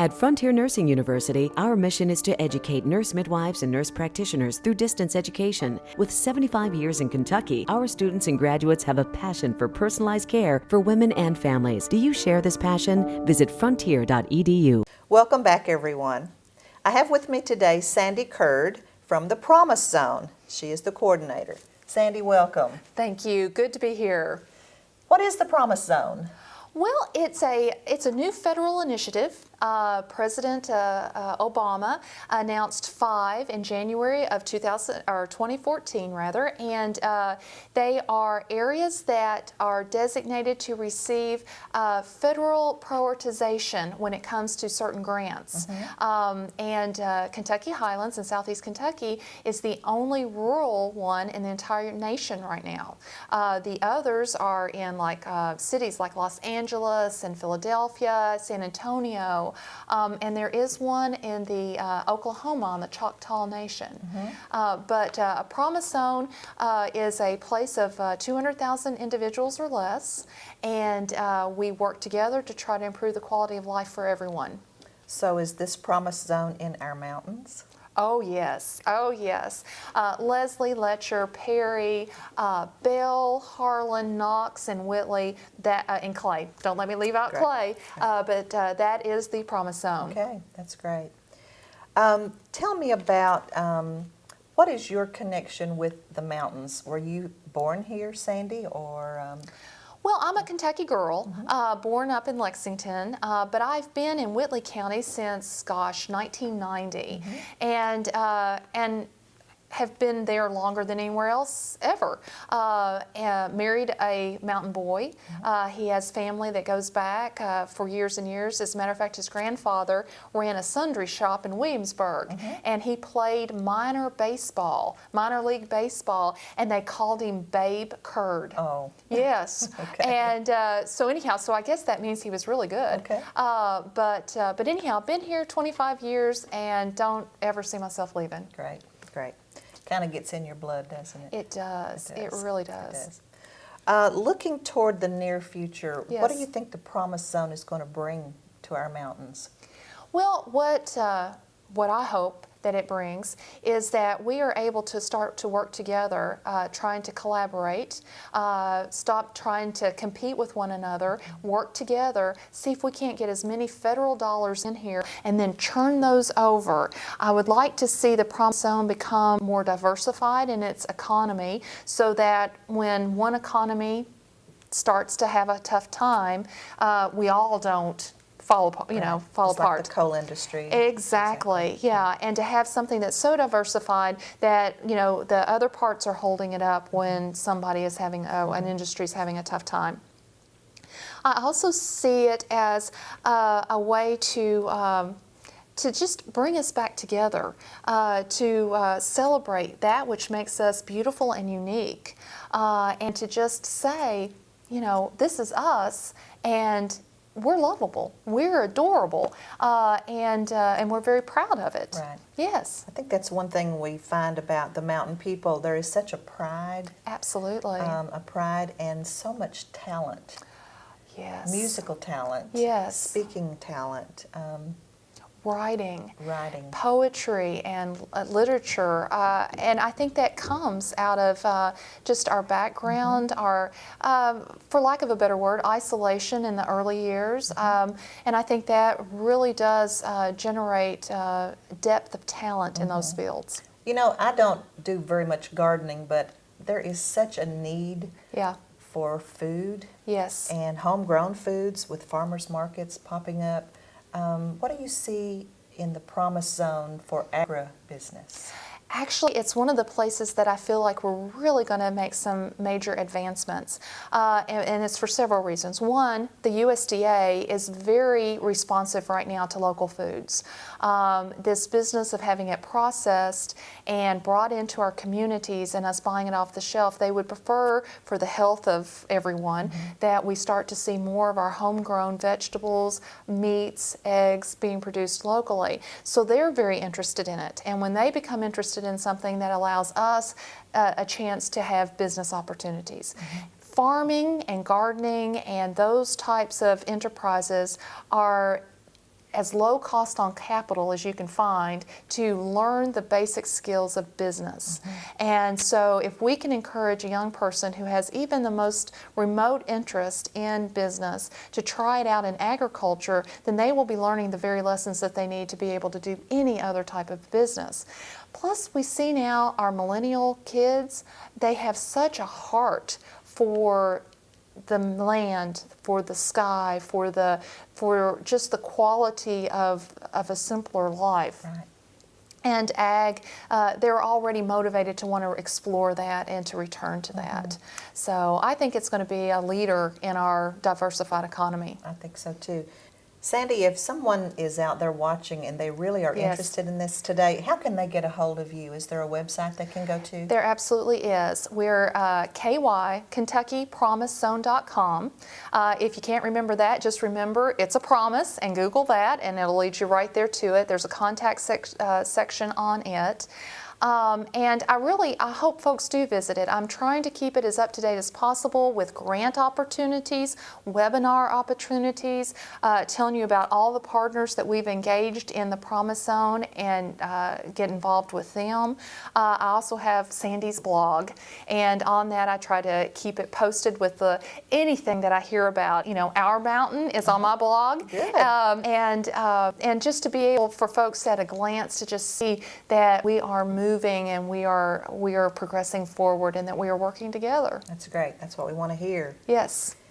At Frontier Nursing University, our mission is to educate nurse midwives and nurse practitioners through distance education. With 75 years in Kentucky, our students and graduates have a passion for personalized care for women and families. Do you share this passion? Visit frontier.edu. Welcome back, everyone. I have with me today Sandi Curd from the Promise Zone. She is the coordinator. Sandi, welcome. Thank you. Good to be here. What is the Promise Zone? Well, it's a new federal initiative. President Obama announced 5 in January of 2014, and they are areas that are designated to receive federal prioritization when it comes to certain grants. Kentucky Highlands in Southeast Kentucky is the only rural one in the entire nation right now. The others are in cities like Los Angeles and Philadelphia, San Antonio. And there is one in the Oklahoma on the Choctaw Nation. But a Promise Zone is a place of 200,000 individuals or less, and we work together to try to improve the quality of life for everyone. So is this Promise Zone in our mountains? Oh yes, oh yes. Leslie, Letcher, Perry, Bell, Harlan, Knox, and Whitley, and Clay. Don't let me leave out Clay, but that is the Promise Zone. Okay, that's great. Tell me about what is your connection with the mountains? Were you born here, Sandi, or? Well, I'm a Kentucky girl, born up in Lexington, but I've been in Whitley County since, 1990, and have been there longer than anywhere else ever. Married a mountain boy. He has family that goes back for years and years. As a matter of fact, his grandfather ran a sundry shop in Williamsburg, and he played minor league baseball, and they called him Babe Curd. Oh. Yes. Okay. And so I guess that means he was really good. Okay. But anyhow, I've been here 25 years and don't ever see myself leaving. Great, great. Kind of gets in your blood, doesn't it? It does. It really does. Looking toward the near future, what do Yes. you think the Promise Zone is going to bring to our mountains? Well, what I hope that it brings is that we are able to start to work together, trying to collaborate, stop trying to compete with one another, work together, see if we can't get as many federal dollars in here and then turn those over. I would like to see the Promise Zone become more diversified in its economy so that when one economy starts to have a tough time, we all don't fall apart. Like the coal industry. Exactly, yeah, and to have something that's so diversified that the other parts are holding it up when somebody is having an industry is having a tough time. I also see it as a way to just bring us back together, to celebrate that which makes us beautiful and unique, and to just say, this is us, and we're lovable, we're adorable, and we're very proud of it. Right. Yes. I think that's one thing we find about the mountain people. There is such a pride. Absolutely. A pride and so much talent. Yes. Musical talent. Yes. Speaking talent. Writing. Writing. Poetry and literature, and I think that comes out of just our background, our, for lack of a better word, isolation in the early years, and I think that really does generate depth of talent in those fields. I don't do very much gardening, but there is such a need for food. Yes. And homegrown foods with farmers markets popping up. What do you see in the Promise Zone for agribusiness? Actually, it's one of the places that I feel like we're really going to make some major advancements, and it's for several reasons. One, the USDA is very responsive right now to local foods. This business of having it processed and brought into our communities and us buying it off the shelf, they would prefer, for the health of everyone, that we start to see more of our homegrown vegetables, meats, eggs being produced locally. So they're very interested in it, and when they become interested in something, that allows us a chance to have business opportunities. Farming and gardening and those types of enterprises are as low cost on capital as you can find to learn the basic skills of business. And so if we can encourage a young person who has even the most remote interest in business to try it out in agriculture, then they will be learning the very lessons that they need to be able to do any other type of business. Plus, we see now our millennial kids, they have such a heart for the land, for the sky, for just the quality of a simpler life. Right. And ag, they're already motivated to want to explore that and to return to that. So I think it's going to be a leader in our diversified economy. I think so too. Sandy, if someone is out there watching and they really are Yes. interested in this today, how can they get a hold of you? Is there a website they can go to? There absolutely is. We're KYKentuckyPromiseZone.com. If you can't remember that, just remember it's a promise and Google that and it'll lead you right there to it. There's a contact section on it. And I hope folks do visit it. I'm trying to keep it as up to date as possible with grant opportunities, webinar opportunities, telling you about all the partners that we've engaged in the Promise Zone and get involved with them. I also have Sandy's blog, and on that I try to keep it posted with anything that I hear about. You know, Our Mountain is on my blog. Good. And just to be able for folks at a glance to just see that we are moving and we are progressing forward and that we are working together. That's great. That's what we want to hear. Yes.